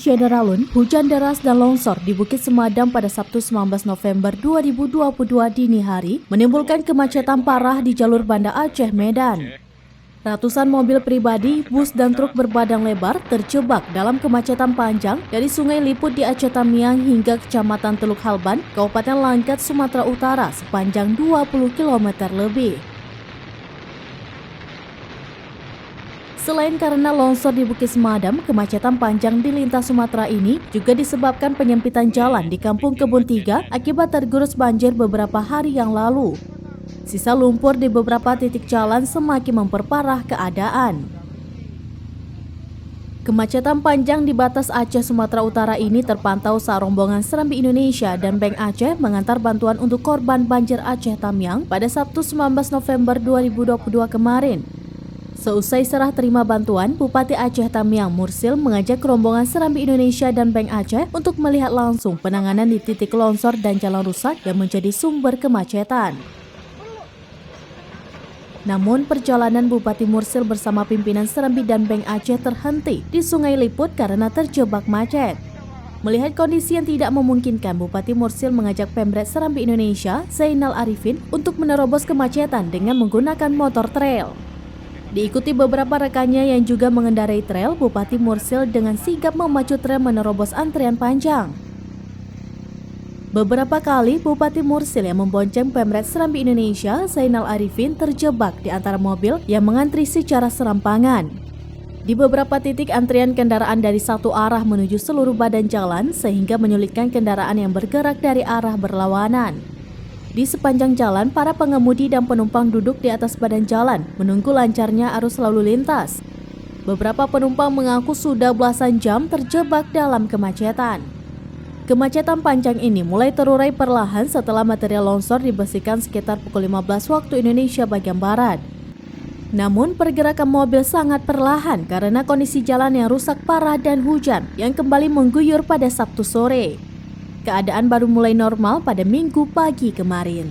Syedaralun, hujan deras dan longsor di Bukit Semadam pada Sabtu 19 November 2022 dini hari menimbulkan kemacetan parah di jalur Banda Aceh Medan. Ratusan mobil pribadi, bus, dan truk berbadan lebar terjebak dalam kemacetan panjang dari Sungai Liput di Aceh Tamiang hingga Kecamatan Teluk Halban, Kabupaten Langkat, Sumatera Utara sepanjang 20 km lebih. Selain karena longsor di Bukit Semadam, kemacetan panjang di lintas Sumatera ini juga disebabkan penyempitan jalan di Kampung Kebun Tiga akibat tergerus banjir beberapa hari yang lalu. Sisa lumpur di beberapa titik jalan semakin memperparah keadaan. Kemacetan panjang di batas Aceh Sumatera Utara ini terpantau saat rombongan Serambi Indonesia dan Bank Aceh mengantar bantuan untuk korban banjir Aceh Tamiang pada Sabtu 19 November 2022 kemarin. Seusai serah terima bantuan, Bupati Aceh Tamiang Mursil mengajak rombongan Serambi Indonesia dan Bank Aceh untuk melihat langsung penanganan di titik longsor dan jalan rusak yang menjadi sumber kemacetan. Namun perjalanan Bupati Mursil bersama pimpinan Serambi dan Bank Aceh terhenti di Sungai Liput karena terjebak macet. Melihat kondisi yang tidak memungkinkan, Bupati Mursil mengajak Pemret Serambi Indonesia, Zainal Arifin, untuk menerobos kemacetan dengan menggunakan motor trail. Diikuti beberapa rekannya yang juga mengendarai trail, Bupati Mursil dengan sigap memacu trail menerobos antrian panjang. Beberapa kali Bupati Mursil yang membonceng Pemret Serambi Indonesia, Zainal Arifin, terjebak di antara mobil yang mengantri secara serampangan. Di beberapa titik antrian kendaraan dari satu arah menuju seluruh badan jalan sehingga menyulitkan kendaraan yang bergerak dari arah berlawanan. Di sepanjang jalan, para pengemudi dan penumpang duduk di atas badan jalan menunggu lancarnya arus lalu lintas. Beberapa penumpang mengaku sudah belasan jam terjebak dalam kemacetan. Kemacetan panjang ini mulai terurai perlahan setelah material longsor dibersihkan sekitar pukul 15 waktu Indonesia bagian Barat. Namun pergerakan mobil sangat perlahan karena kondisi jalan yang rusak parah dan hujan yang kembali mengguyur pada Sabtu sore. Keadaan baru mulai normal pada Minggu pagi kemarin.